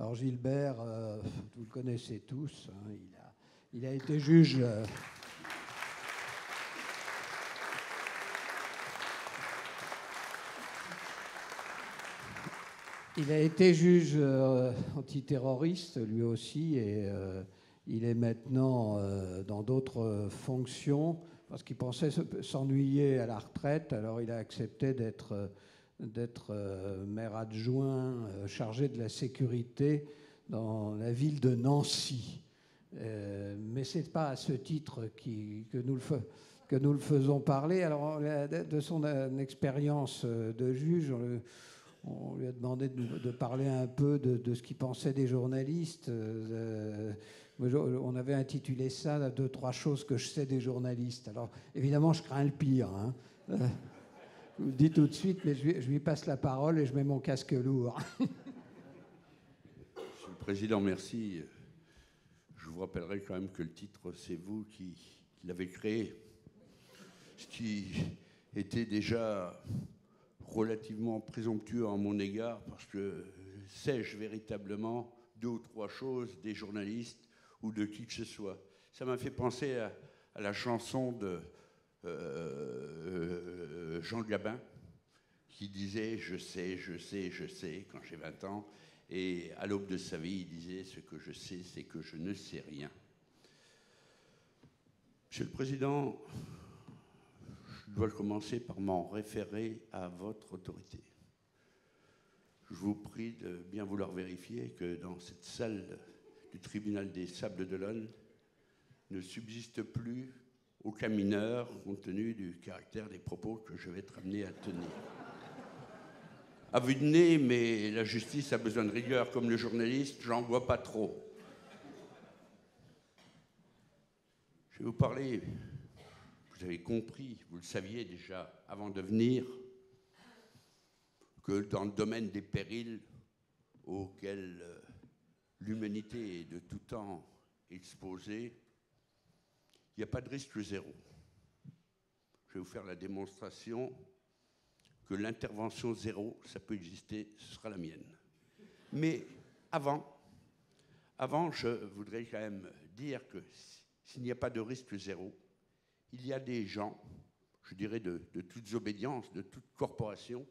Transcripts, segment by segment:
Alors Gilbert, vous le connaissez tous, hein, il a été juge. Il a été juge antiterroriste lui aussi, et il est maintenant dans d'autres fonctions parce qu'il pensait s'ennuyer à la retraite. Alors il a accepté d'être maire adjoint chargé de la sécurité dans la ville de Nancy. Mais ce n'est pas à ce titre que nous le faisons parler. Alors, de son expérience de juge, on lui a demandé de parler un peu de ce qu'il pensait des journalistes. On avait intitulé ça « 2-3 choses que je sais des journalistes ». Alors, évidemment, je crains le pire, hein. Je vous le dis tout de suite, mais je lui passe la parole et je mets mon casque lourd. Monsieur le Président, merci. Je vous rappellerai quand même que le titre, c'est vous qui l'avez créé, ce qui était déjà relativement présomptueux à mon égard, parce que sais-je véritablement 2 ou 3 choses des journalistes ou de qui que ce soit. Ça m'a fait penser à la chanson de Jean Gabin, qui disait « Je sais, je sais, je sais » quand j'ai 20 ans. Et à l'aube de sa vie, il disait « Ce que je sais, c'est que je ne sais rien ». Monsieur le Président, je dois commencer par m'en référer à votre autorité. Je vous prie de bien vouloir vérifier que dans cette salle du tribunal des Sables d'Olonne ne subsiste plus aucun mineur, compte tenu du caractère des propos que je vais être amené à tenir. À vue de nez, mais la justice a besoin de rigueur comme le journaliste, j'en vois pas trop. Je vais vous parler, vous avez compris, vous le saviez déjà avant de venir, que dans le domaine des périls auxquels l'humanité est de tout temps exposée, il n'y a pas de risque zéro. Je vais vous faire la démonstration que l'intervention zéro, ça peut exister, ce sera la mienne. Mais avant, je voudrais quand même dire que s'il n'y a pas de risque zéro, il y a des gens, je dirais de toutes obédiences, de toute corporation,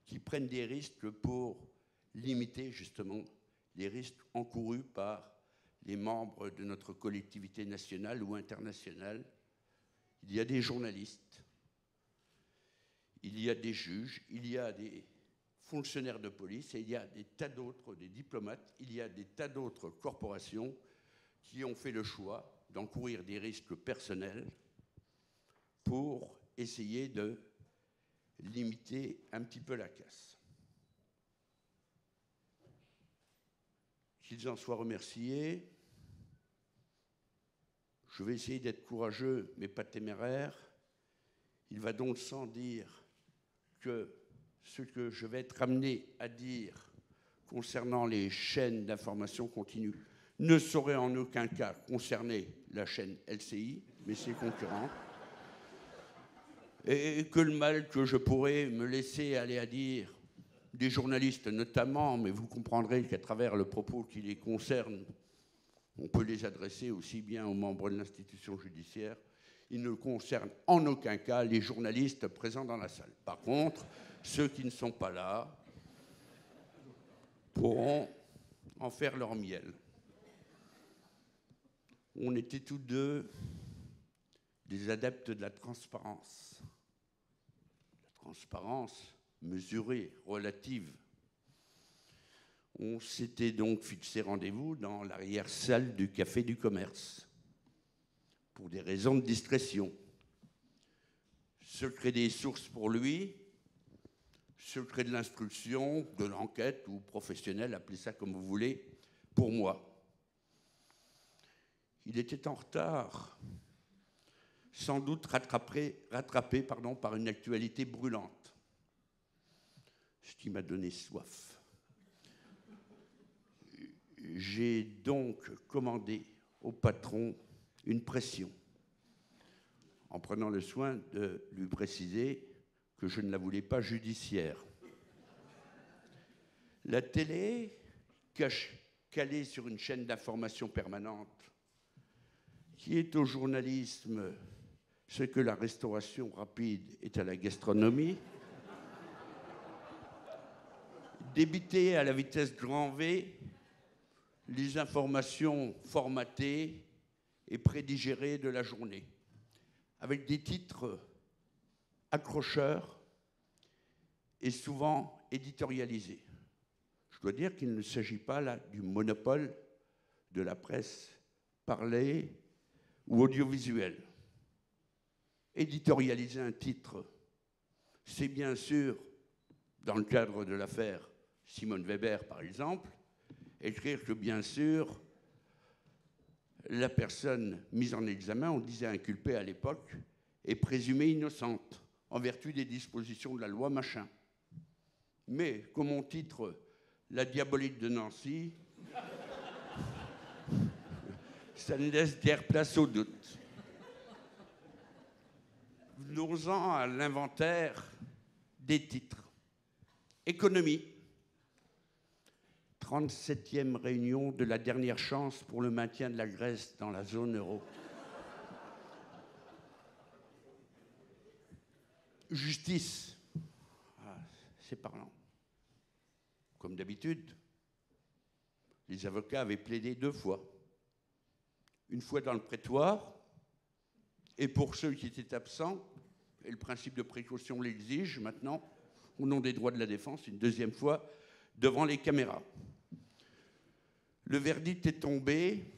qui prennent des risques pour limiter justement les risques encourus par les membres de notre collectivité nationale ou internationale. Il y a des journalistes, il y a des juges, il y a des fonctionnaires de police et il y a des tas d'autres, des diplomates, il y a des tas d'autres corporations qui ont fait le choix d'encourir des risques personnels pour essayer de limiter un petit peu la casse. Qu'ils en soient remerciés. Je vais essayer d'être courageux, mais pas téméraire. Il va donc sans dire que ce que je vais être amené à dire concernant les chaînes d'information continue ne saurait en aucun cas concerner la chaîne LCI, mais ses concurrents. Et que le mal que je pourrais me laisser aller à dire des journalistes notamment, mais vous comprendrez qu'à travers le propos qui les concerne, on peut les adresser aussi bien aux membres de l'institution judiciaire. Il ne concerne en aucun cas les journalistes présents dans la salle. Par contre, ceux qui ne sont pas là pourront en faire leur miel. On était tous deux des adeptes de la transparence. La transparence mesurée, relative. On s'était donc fixé rendez-vous dans l'arrière-salle du Café du Commerce pour des raisons de discrétion. Secret des sources pour lui, secret de l'instruction, de l'enquête ou professionnel, appelez ça comme vous voulez, pour moi. Il était en retard, sans doute rattrapé par une actualité brûlante, ce qui m'a donné soif. J'ai donc commandé au patron une pression, en prenant le soin de lui préciser que je ne la voulais pas judiciaire. La télé cache calé sur une chaîne d'information permanente, qui est au journalisme ce que la restauration rapide est à la gastronomie, débiter à la vitesse grand V les informations formatées et prédigérées de la journée, avec des titres accrocheurs et souvent éditorialisés. Je dois dire qu'il ne s'agit pas là du monopole de la presse parlée ou audiovisuelle. Éditorialiser un titre, c'est bien sûr, dans le cadre de l'affaire Simone Weber par exemple, écrire que bien sûr, la personne mise en examen, on disait inculpée à l'époque, est présumée innocente en vertu des dispositions de la loi machin. Mais, comme on titre La diabolique de Nancy, ça ne laisse guère place au doute. Venons-en à l'inventaire des titres. Économie. 37e réunion de la dernière chance pour le maintien de la Grèce dans la zone euro. Justice. Ah, c'est parlant. Comme d'habitude, les avocats avaient plaidé 2 fois. Une fois dans le prétoire, et pour ceux qui étaient absents, et le principe de précaution l'exige maintenant, au nom des droits de la défense, une 2e fois devant les caméras. Le verdict est tombé,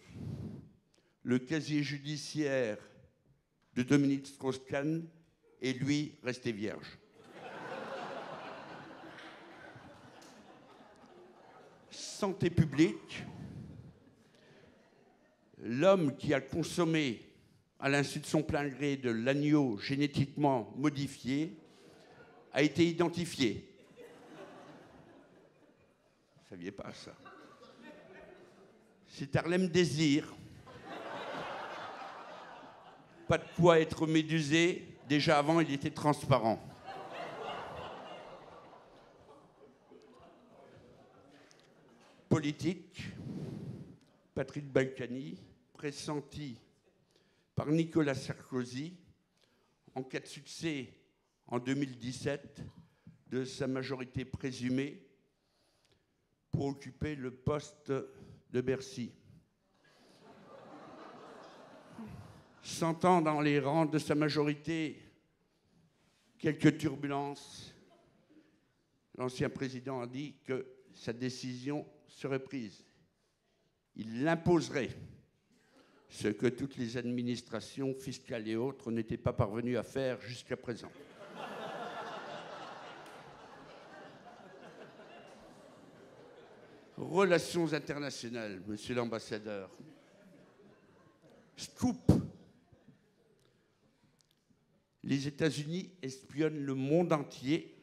le casier judiciaire de Dominique Strauss-Kahn est, lui, resté vierge. Santé publique, l'homme qui a consommé, à l'insu de son plein gré, de l'agneau génétiquement modifié, a été identifié. Vous ne saviez pas ça. C'est Harlem Désir. Pas de quoi être médusé. Déjà avant, il était transparent. Politique, Patrick Balkany, pressenti par Nicolas Sarkozy, en cas de succès en 2017 de sa majorité présumée pour occuper le poste de Bercy. Sentant dans les rangs de sa majorité quelques turbulences, l'ancien président a dit que sa décision serait prise. Il imposerait ce que toutes les administrations fiscales et autres n'étaient pas parvenues à faire jusqu'à présent. Relations internationales, monsieur l'ambassadeur. Scoop. Les États-Unis espionnent le monde entier,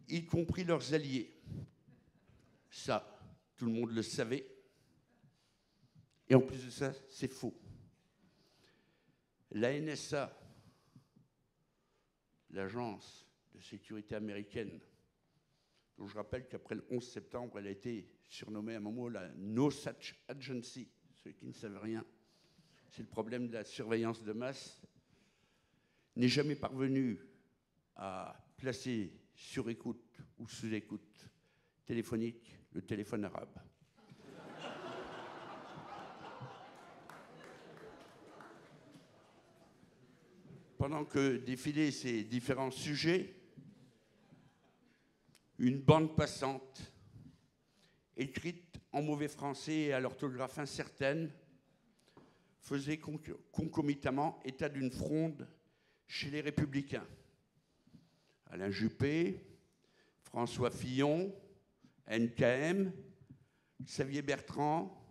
y compris leurs alliés. Ça, tout le monde le savait. Et en plus de ça, c'est faux. La NSA, l'agence de sécurité américaine, dont je rappelle qu'après le 11 septembre, elle a été surnommée à un moment la No Such Agency. Ceux qui ne savent rien, c'est le problème de la surveillance de masse, n'est jamais parvenue à placer sur écoute ou sous écoute téléphonique le téléphone arabe. Pendant que défilaient ces différents sujets, une bande passante, écrite en mauvais français et à l'orthographe incertaine, faisait concomitamment état d'une fronde chez les Républicains. Alain Juppé, François Fillon, NKM, Xavier Bertrand,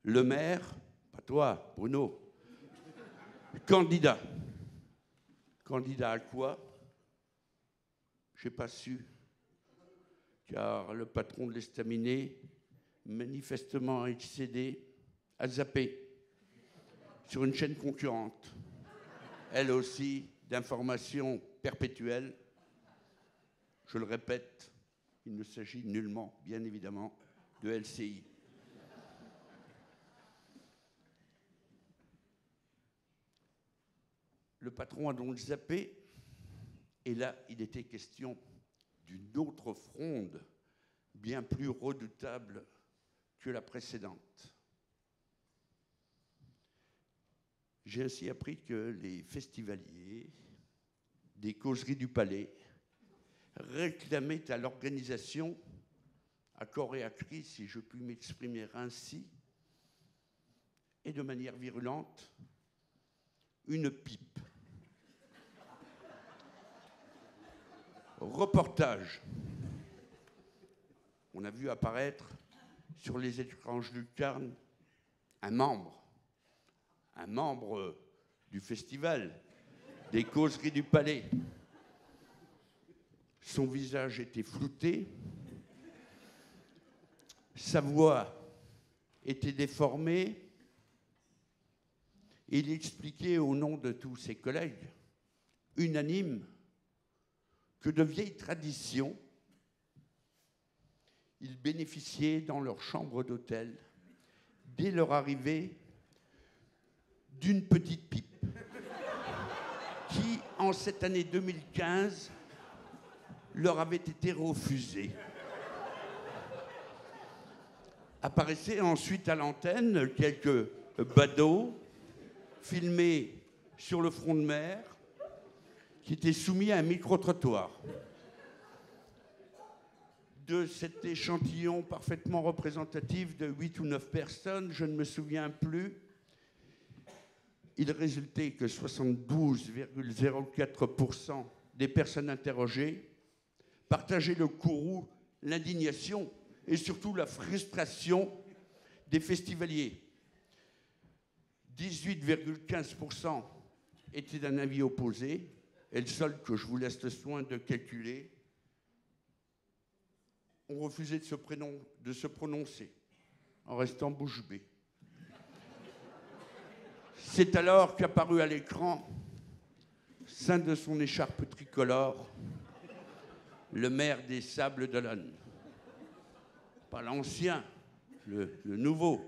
Le Maire, pas toi, Bruno, candidat. Candidat à quoi? Je n'ai pas su, car le patron de l'estaminet, manifestement excédé, a zappé sur une chaîne concurrente, elle aussi d'information perpétuelle. Je le répète, Il ne s'agit nullement, bien évidemment, de LCI. Le patron a donc zappé, et là, il était question d'une autre fronde bien plus redoutable que la précédente. J'ai ainsi appris que les festivaliers des causeries du Palais réclamaient à l'organisation, à corps et à cri, si je puis m'exprimer ainsi, et de manière virulente, une pipe. Reportage. On a vu apparaître sur les écrans lucarnes un membre du festival des causeries du Palais. Son visage était flouté, sa voix était déformée, et il expliquait au nom de tous ses collègues, unanimes, que de vieilles traditions, ils bénéficiaient dans leur chambre d'hôtel, dès leur arrivée, d'une petite pipe qui, en cette année 2015, leur avait été refusée. Apparaissaient ensuite à l'antenne quelques badauds filmés sur le front de mer qui étaient soumis à un micro-trottoir. De cet échantillon parfaitement représentatif de 8 ou 9 personnes, je ne me souviens plus, il résultait que 72,04% des personnes interrogées partageaient le courroux, l'indignation et surtout la frustration des festivaliers. 18,15% étaient d'un avis opposé, et le seul que je vous laisse le soin de calculer, ont refusé de se prononcer, en restant bouche bée. C'est alors qu'apparut à l'écran, ceint de son écharpe tricolore, le maire des Sables d'Olonne. Pas l'ancien, le nouveau.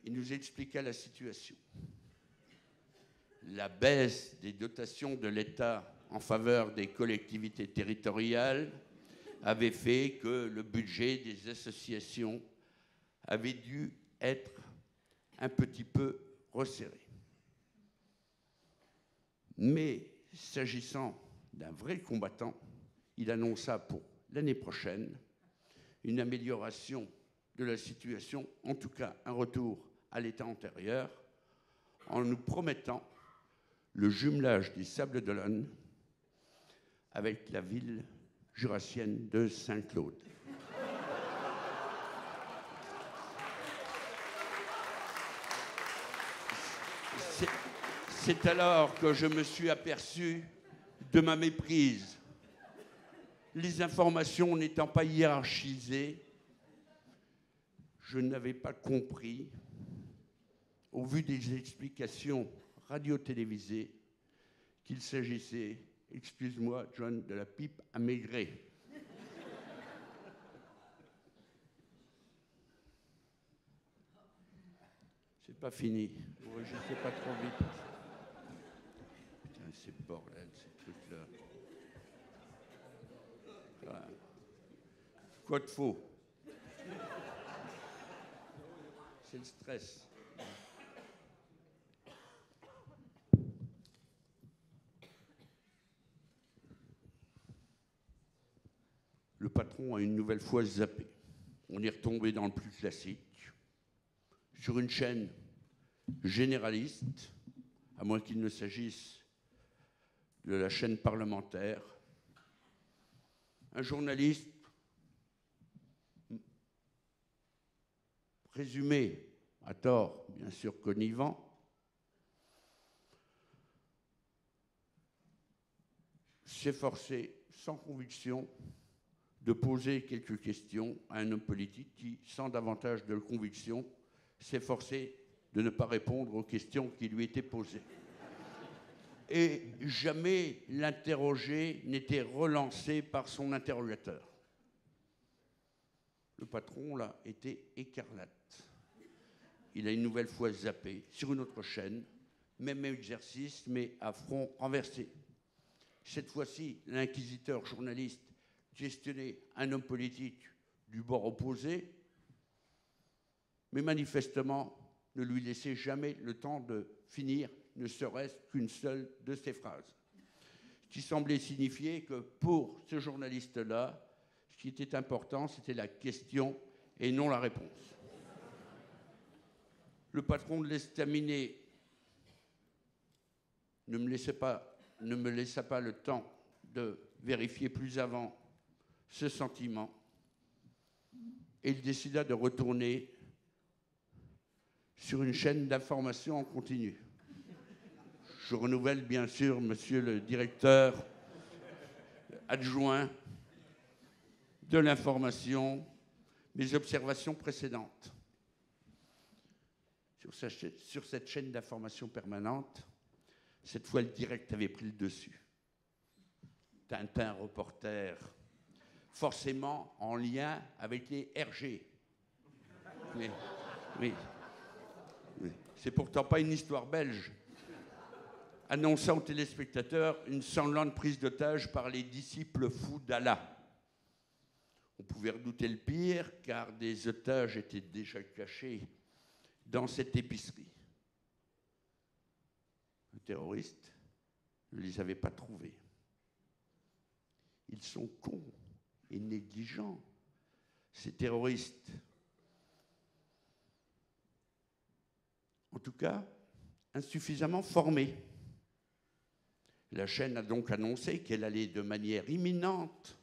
Il nous expliqua la situation. La baisse des dotations de l'État en faveur des collectivités territoriales avait fait que le budget des associations avait dû être un petit peu resserré. Mais s'agissant d'un vrai combattant, il annonça pour l'année prochaine une amélioration de la situation, en tout cas un retour à l'état antérieur, en nous promettant le jumelage des Sables d'Olonne avec la ville jurassienne de Saint-Claude. C'est alors que je me suis aperçu de ma méprise. Les informations n'étant pas hiérarchisées, je n'avais pas compris, au vu des explications radio-télévisées, qu'il s'agissait, excuse-moi John, de la pipe à Maigret. C'est pas fini. Je ne sais pas trop vite. Putain, c'est bordel, ces trucs-là. Voilà. Quoi de faux? C'est le stress. Le patron a une nouvelle fois zappé. On est retombé dans le plus classique. Sur une chaîne généraliste, à moins qu'il ne s'agisse de la chaîne parlementaire, un journaliste présumé, à tort, bien sûr connivant, s'efforçait sans conviction de poser quelques questions à un homme politique qui, sans davantage de conviction, s'efforçait de ne pas répondre aux questions qui lui étaient posées. Et jamais l'interrogé n'était relancé par son interrogateur. Le patron, là, était écarlate. Il a une nouvelle fois zappé sur une autre chaîne, même exercice, mais à front renversé. Cette fois-ci, l'inquisiteur journaliste questionnait un homme politique du bord opposé, mais manifestement ne lui laissait jamais le temps de finir ne serait-ce qu'une seule de ses phrases. Ce qui semblait signifier que pour ce journaliste-là, ce qui était important, c'était la question et non la réponse. Le patron de l'estaminet ne me laissa pas le temps de vérifier plus avant ce sentiment et il décida de retourner sur une chaîne d'information en continu. Je renouvelle bien sûr, monsieur le directeur adjoint de l'information, mes observations précédentes. Sur cette chaîne d'information permanente, cette fois le direct avait pris le dessus. Tintin reporter, forcément en lien avec les RG. Mais, oui. C'est pourtant pas une histoire belge. Annonçant aux téléspectateurs une sanglante prise d'otage par les disciples fous d'Allah. On pouvait redouter le pire, car des otages étaient déjà cachés dans cette épicerie. Les terroristes ne les avaient pas trouvés. Ils sont cons et négligents, ces terroristes. En tout cas, insuffisamment formés. La chaîne a donc annoncé qu'elle allait de manière imminente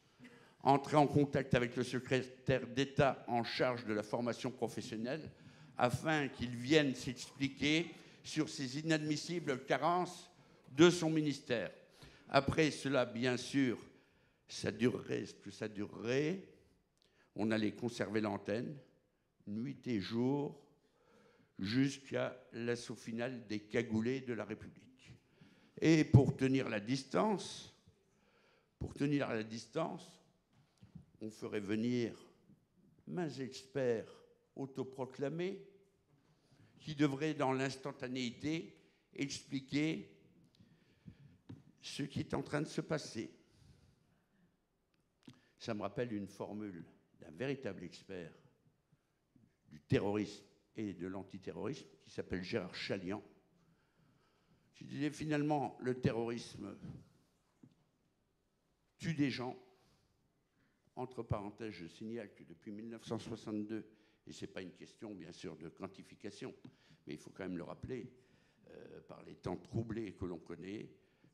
entrer en contact avec le secrétaire d'État en charge de la formation professionnelle afin qu'il vienne s'expliquer sur ces inadmissibles carences de son ministère. Après cela, bien sûr, ça durerait ce que ça durerait. On allait conserver l'antenne, nuit et jour, jusqu'à l'assaut final des cagoulés de la République. Et pour tenir la distance, on ferait venir maint experts autoproclamés qui devraient, dans l'instantanéité, expliquer ce qui est en train de se passer. Ça me rappelle une formule d'un véritable expert du terrorisme et de l'antiterrorisme qui s'appelle Gérard Chaliand, qui disait finalement le terrorisme tue des gens. Entre parenthèses, je signale que depuis 1962, et ce n'est pas une question bien sûr de quantification, mais il faut quand même le rappeler, par les temps troublés que l'on connaît,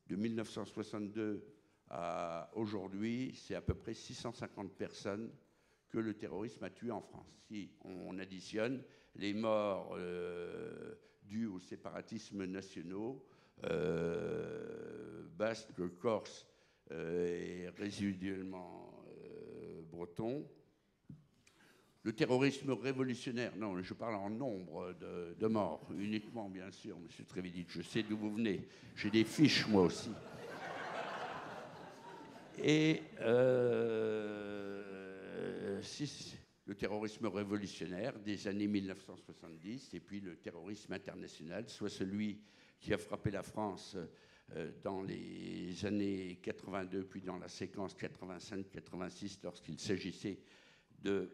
de 1962 à aujourd'hui, c'est à peu près 650 personnes que le terrorisme a tuées en France. Si on additionne les morts dues aux séparatismes nationaux, basques, corses et résiduellement bretons, le terrorisme révolutionnaire, non, je parle en nombre de morts, uniquement bien sûr, M. Trévidic, je sais d'où vous venez, j'ai des fiches moi aussi. Et le terrorisme révolutionnaire des années 1970 et puis le terrorisme international, soit celui qui a frappé la France dans les années 82, puis dans la séquence 85-86, lorsqu'il s'agissait de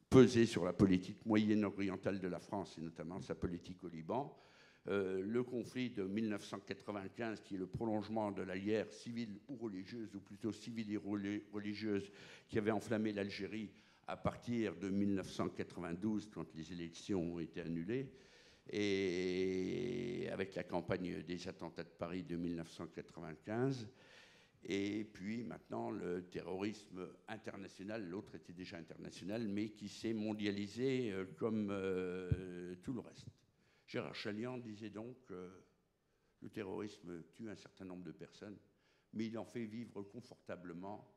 peser sur la politique moyenne-orientale de la France, et notamment sa politique au Liban. Le conflit de 1995, qui est le prolongement de la guerre civile ou religieuse, ou plutôt civile et religieuse, qui avait enflammé l'Algérie à partir de 1992, quand les élections ont été annulées, et avec la campagne des attentats de Paris de 1995, et puis maintenant le terrorisme international, l'autre était déjà international, mais qui s'est mondialisé comme tout le reste. Gérard Chaliand disait donc que le terrorisme tue un certain nombre de personnes, mais il en fait vivre confortablement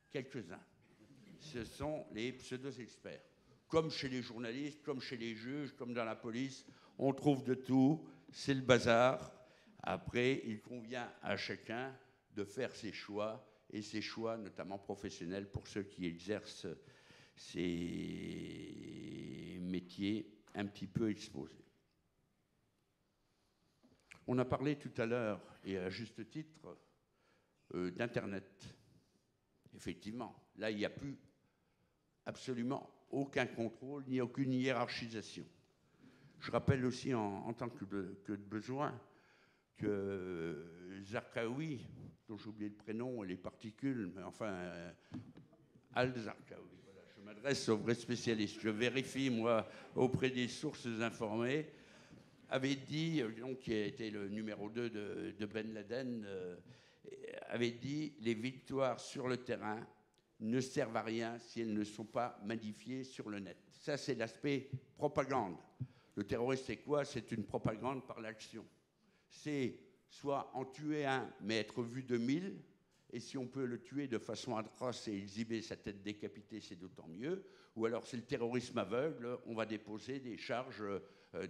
quelques-uns. Ce sont les pseudo-experts. Comme chez les journalistes, comme chez les juges, comme dans la police, on trouve de tout, c'est le bazar. Après, il convient à chacun de faire ses choix, et ses choix, notamment professionnels, pour ceux qui exercent ces métiers un petit peu exposés. On a parlé tout à l'heure, et à juste titre, d'Internet. Effectivement, là, il n'y a plus absolument aucun contrôle, ni aucune hiérarchisation. Je rappelle aussi, en tant que de besoin, que Zarqawi, dont j'ai oublié le prénom et les particules, mais enfin, Al-Zarqawi, voilà, je m'adresse aux vrais spécialistes, je vérifie, moi, auprès des sources informées, avait dit, donc, qui a été le numéro 2 de Ben Laden, avait dit « Les victoires sur le terrain ne servent à rien si elles ne sont pas magnifiées sur le net ». Ça, c'est l'aspect propagande. Le terroriste, c'est quoi? C'est une propagande par l'action. C'est soit en tuer un, mais être vu de 1000, et si on peut le tuer de façon atroce et exhiber sa tête décapitée, c'est d'autant mieux. Ou alors c'est le terrorisme aveugle, on va déposer des charges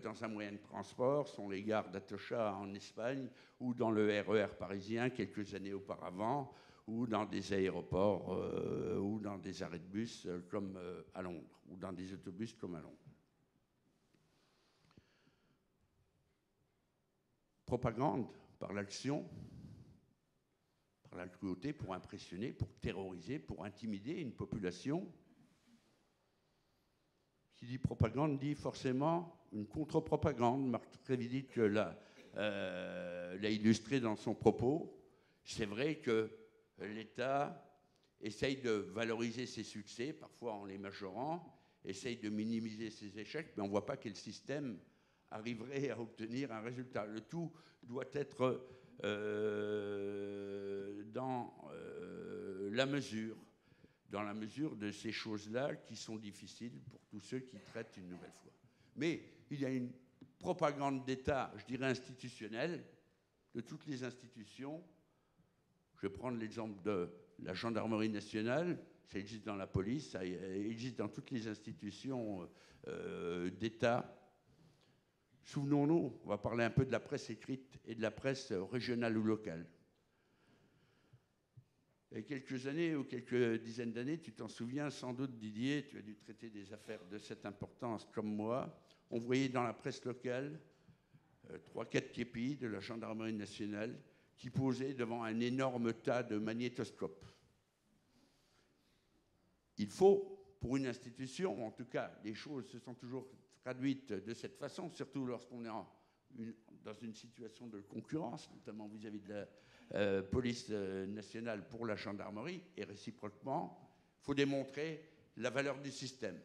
dans un moyen de transport, sont les gares d'Atocha en Espagne, ou dans le RER parisien quelques années auparavant, ou dans des aéroports, ou dans des arrêts de bus comme à Londres, ou dans des autobus comme à Londres. Propagande par l'action, par la cruauté, pour impressionner, pour terroriser, pour intimider une population. Qui dit propagande dit forcément une contre-propagande. Marc Trévidic l'a illustré dans son propos. C'est vrai que l'État essaye de valoriser ses succès, parfois en les majorant, essaye de minimiser ses échecs, mais on ne voit pas quel système arriverait à obtenir un résultat. Le tout doit être dans la mesure de ces choses-là qui sont difficiles pour tous ceux qui traitent une nouvelle fois. Mais il y a une propagande d'État, je dirais institutionnelle, de toutes les institutions. Je vais prendre l'exemple de la gendarmerie nationale, ça existe dans la police, ça existe dans toutes les institutions d'État. Souvenons-nous, on va parler un peu de la presse écrite et de la presse régionale ou locale. Il y a quelques années ou quelques dizaines d'années, tu t'en souviens sans doute, Didier, tu as dû traiter des affaires de cette importance comme moi. On voyait dans la presse locale 3-4 képis de la gendarmerie nationale qui posaient devant un énorme tas de magnétoscopes. Il faut, pour une institution, en tout cas, les choses se sont toujours traduites de cette façon, surtout lorsqu'on est dans une situation de concurrence, notamment vis-à-vis de la police nationale pour la gendarmerie, et réciproquement, il faut démontrer la valeur du système.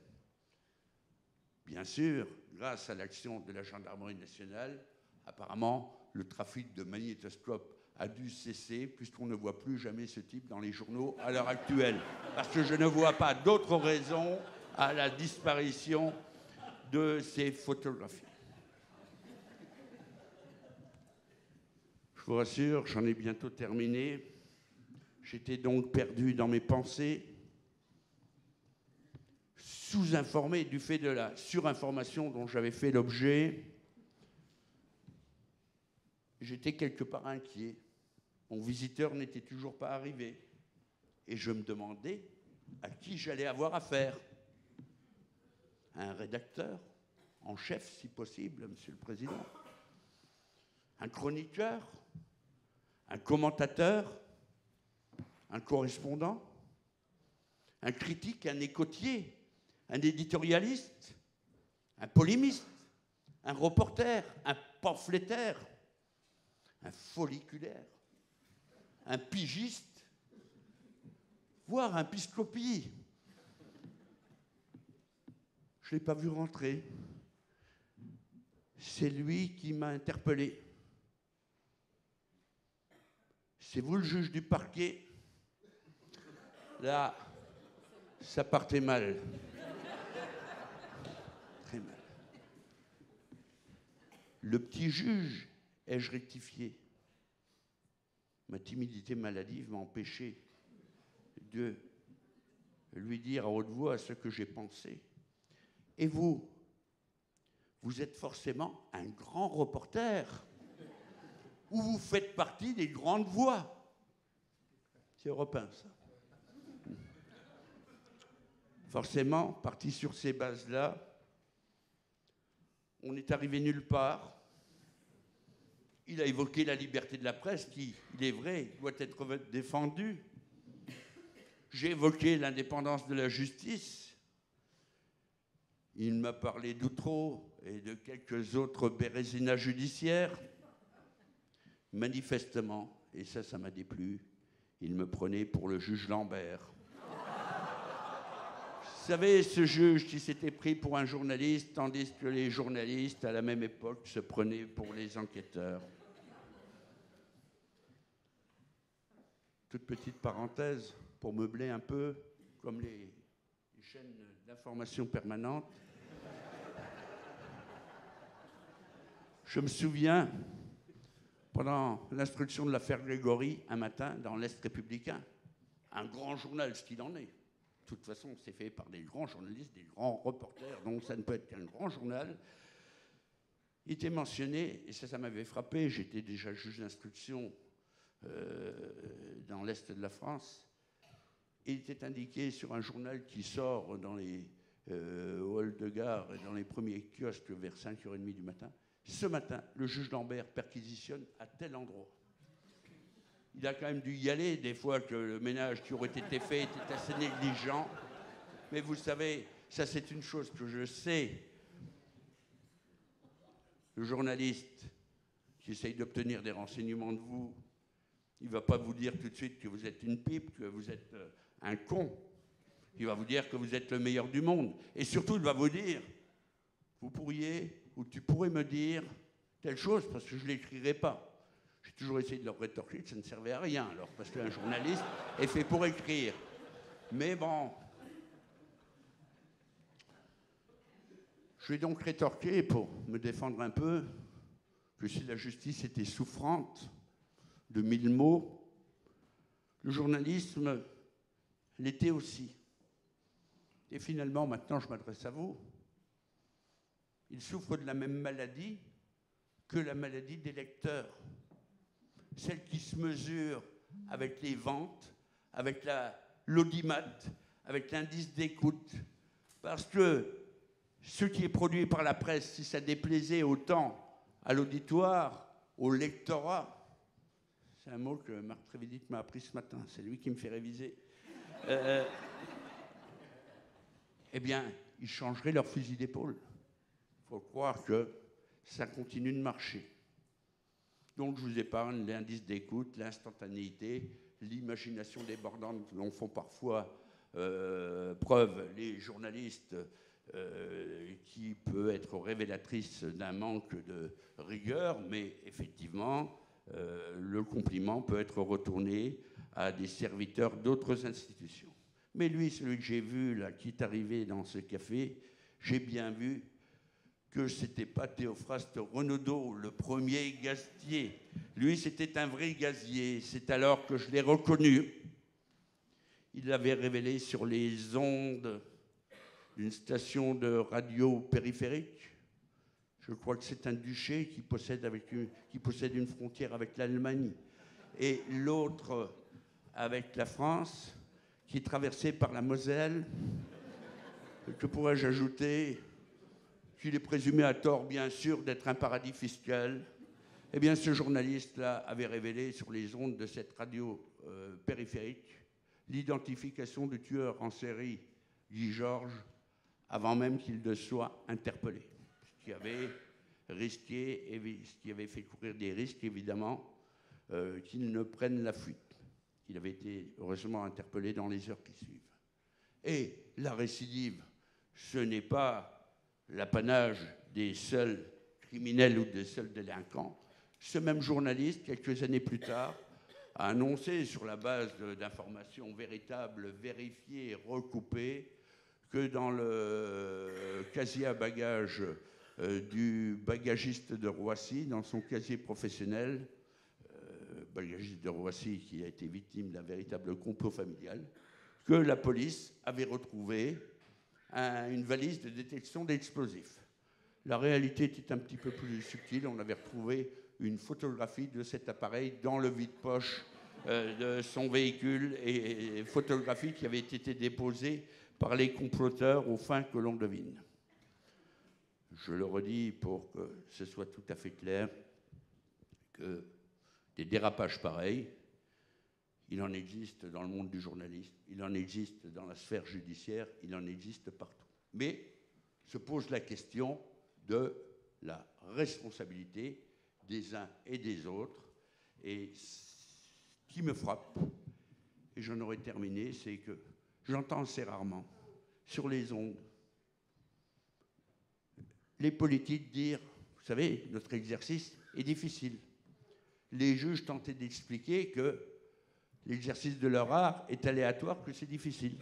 Bien sûr, grâce à l'action de la gendarmerie nationale, apparemment, le trafic de magnétoscopes a dû cesser, puisqu'on ne voit plus jamais ce type dans les journaux à l'heure actuelle. Parce que je ne vois pas d'autre raison à la disparition de ces photographies. Je vous rassure, j'en ai bientôt terminé. J'étais donc perdu dans mes pensées, sous-informé du fait de la surinformation dont j'avais fait l'objet. J'étais quelque part inquiet. Mon visiteur n'était toujours pas arrivé. Et je me demandais à qui j'allais avoir affaire. Un rédacteur en chef, si possible, Monsieur le Président. Un chroniqueur, un commentateur, un correspondant, un critique, un écotier, un éditorialiste, un polémiste, un reporter, un pamphlétaire, un folliculaire, un pigiste, voire un piscopie. Je ne l'ai pas vu rentrer. C'est lui qui m'a interpellé. C'est vous le juge du parquet? Là, ça partait mal. Très mal. Le petit juge, ai-je rectifié? Ma timidité maladive m'a empêché de lui dire à haute voix ce que j'ai pensé. Et vous, vous êtes forcément un grand reporter. où vous faites partie des grandes voix. C'est européen, ça. Forcément, parti sur ces bases-là, on est arrivé nulle part. Il a évoqué la liberté de la presse qui, il est vrai, doit être défendue. J'ai évoqué l'indépendance de la justice. Il m'a parlé d'Outreau et de quelques autres bérézina judiciaires. Manifestement, et ça m'a déplu, il me prenait pour le juge Lambert. Vous savez, ce juge qui s'était pris pour un journaliste, tandis que les journalistes, à la même époque, se prenaient pour les enquêteurs. Toute petite parenthèse, pour meubler un peu, comme les chaînes d'information permanente. Je me souviens, pendant l'instruction de l'affaire Grégory, un matin, dans l'Est républicain, un grand journal, ce qu'il en est. De toute façon, c'est fait par des grands journalistes, des grands reporters, donc ça ne peut être qu'un grand journal. Il était mentionné, et ça m'avait frappé, j'étais déjà juge d'instruction dans l'Est de la France. Il était indiqué sur un journal qui sort dans les halls de gare et dans les premiers kiosques vers 5h30 du matin. Ce matin, le juge Lambert perquisitionne à tel endroit. Il a quand même dû y aller, des fois que le ménage qui aurait été fait était assez négligent. Mais vous savez, ça c'est une chose que je sais. Le journaliste qui essaye d'obtenir des renseignements de vous, il ne va pas vous dire tout de suite que vous êtes une pipe, que vous êtes un con. Il va vous dire que vous êtes le meilleur du monde. Et surtout, il va vous dire, vous pourriez, ou tu pourrais me dire telle chose, parce que je ne l'écrirai pas. J'ai toujours essayé de leur rétorquer que ça ne servait à rien, alors, parce qu'un journaliste est fait pour écrire. Mais bon, je vais donc rétorquer, pour me défendre un peu, que si la justice était souffrante de 1000 mots, le journalisme l'était aussi. Et finalement, maintenant, je m'adresse à vous. Il souffre de la même maladie que la maladie des lecteurs. Celle qui se mesure avec les ventes, avec l'audimat, avec l'indice d'écoute. Parce que ce qui est produit par la presse, si ça déplaisait autant à l'auditoire, au lectorat, c'est un mot que Marc Trévidic m'a appris ce matin, c'est lui qui me fait réviser, eh bien, ils changeraient leur fusil d'épaule. Il faut croire que ça continue de marcher. Donc, je vous épargne l'indice d'écoute, l'instantanéité, l'imagination débordante dont font parfois preuve les journalistes qui peut être révélatrice d'un manque de rigueur, mais effectivement, le compliment peut être retourné à des serviteurs d'autres institutions. Mais lui, celui que j'ai vu, là, qui est arrivé dans ce café, j'ai bien vu que ce n'était pas Théophraste Renaudot, le premier gazier. Lui, c'était un vrai gazier. C'est alors que je l'ai reconnu. Il l'avait révélé sur les ondes d'une station de radio périphérique. Je crois que c'est un duché qui possède une frontière avec l'Allemagne et l'autre avec la France, qui est traversée par la Moselle. Que pourrais-je ajouter ? Qu'il est présumé à tort, bien sûr, d'être un paradis fiscal. Eh bien, ce journaliste-là avait révélé sur les ondes de cette radio périphérique l'identification du tueur en série, Guy Georges, avant même qu'il ne soit interpellé. Ce qui avait risqué, ce qui avait fait courir des risques, évidemment, qu'il ne prenne la fuite. Il avait été heureusement interpellé dans les heures qui suivent. Et la récidive, ce n'est pas l'apanage des seuls criminels ou des seuls délinquants. Ce même journaliste, quelques années plus tard, a annoncé sur la base d'informations véritables, vérifiées, recoupées, que dans le casier à bagages du bagagiste de Roissy, dans son casier professionnel, bagagiste de Roissy qui a été victime d'un véritable complot familial, que la police avait retrouvé une valise de détection d'explosifs. La réalité était un petit peu plus subtile. On avait retrouvé une photographie de cet appareil dans le vide-poche de son véhicule, et photographie qui avait été déposée par les comploteurs aux fins que l'on devine. Je le redis pour que ce soit tout à fait clair, que des dérapages pareils, il en existe dans le monde du journalisme, il en existe dans la sphère judiciaire, il en existe partout. Mais se pose la question de la responsabilité des uns et des autres. Et ce qui me frappe, et j'en aurais terminé, c'est que j'entends assez rarement sur les ondes les politiques dire, vous savez, notre exercice est difficile. Les juges tentaient d'expliquer que l'exercice de leur art est aléatoire, que c'est difficile.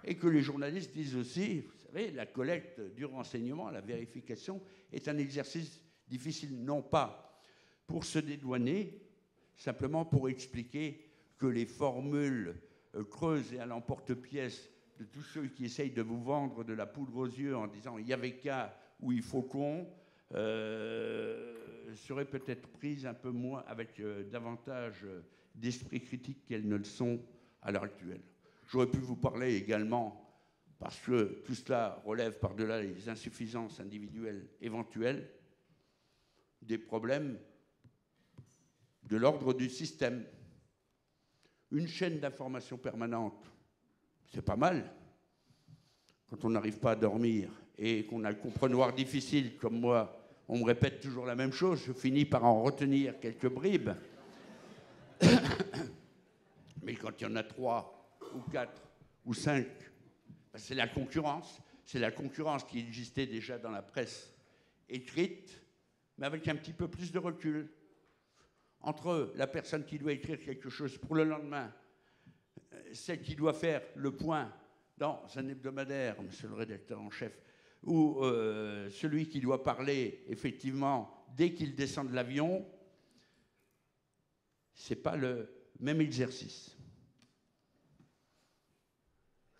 Et que les journalistes disent aussi, vous savez, la collecte du renseignement, la vérification est un exercice difficile, non pas pour se dédouaner, simplement pour expliquer que les formules creuses et à l'emporte-pièce de tous ceux qui essayent de vous vendre de la poudre aux yeux en disant « il y avait qu'à » ou « il faut qu'on », seraient peut-être prises un peu moins, avec davantage d'esprit critique qu'elles ne le sont à l'heure actuelle. J'aurais pu vous parler également, parce que tout cela relève par-delà les insuffisances individuelles éventuelles, des problèmes de l'ordre du système. Une chaîne d'information permanente, c'est pas mal. Quand on n'arrive pas à dormir et qu'on a le comprenoir difficile, comme moi, on me répète toujours la même chose, je finis par en retenir quelques bribes. Mais quand il y en a 3 ou 4 ou 5, ben c'est la concurrence. C'est la concurrence qui existait déjà dans la presse écrite, mais avec un petit peu plus de recul. Entre la personne qui doit écrire quelque chose pour le lendemain, celle qui doit faire le point dans un hebdomadaire, monsieur le rédacteur en chef, ou celui qui doit parler, effectivement, dès qu'il descend de l'avion, ce n'est pas le même exercice.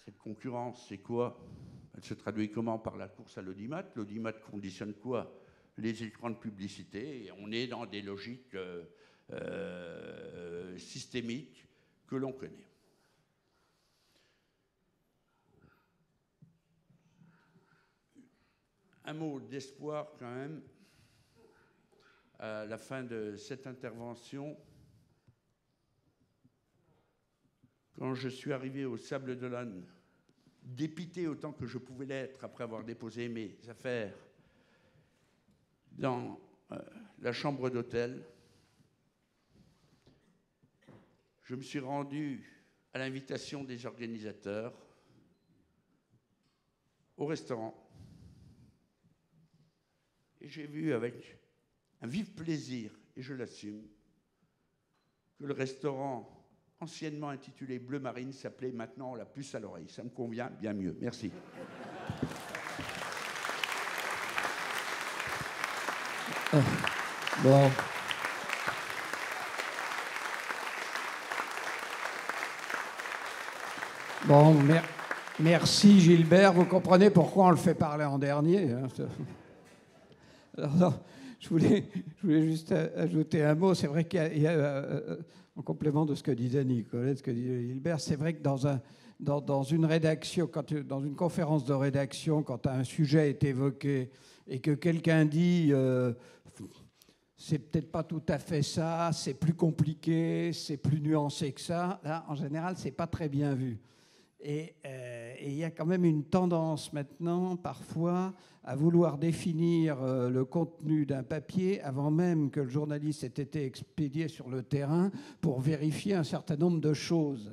Cette concurrence, c'est quoi? Elle se traduit comment? Par la course à l'audimat. L'audimat conditionne quoi? Les écrans de publicité. Et on est dans des logiques systémiques que l'on connaît. Un mot d'espoir quand même à la fin de cette intervention. Quand je suis arrivé au Sables d'Olonne, dépité autant que je pouvais l'être après avoir déposé mes affaires dans la chambre d'hôtel, je me suis rendu à l'invitation des organisateurs au restaurant. Et j'ai vu avec un vif plaisir, et je l'assume, que le restaurant anciennement intitulé Bleu Marine s'appelait maintenant La Puce à l'oreille. Ça me convient bien mieux. Merci. Bon. Bon, merci Gilbert. Vous comprenez pourquoi on le fait parler en dernier, hein. Alors, je voulais juste ajouter un mot. C'est vrai qu'il y a en complément de ce que disait Nicolas, de ce que disait Gilbert, c'est vrai que dans une rédaction, dans une conférence de rédaction, quand un sujet est évoqué et que quelqu'un dit c'est peut-être pas tout à fait ça, c'est plus compliqué, c'est plus nuancé que ça, là, en général, c'est pas très bien vu. Et il y a quand même une tendance maintenant, parfois, à vouloir définir le contenu d'un papier avant même que le journaliste ait été expédié sur le terrain pour vérifier un certain nombre de choses.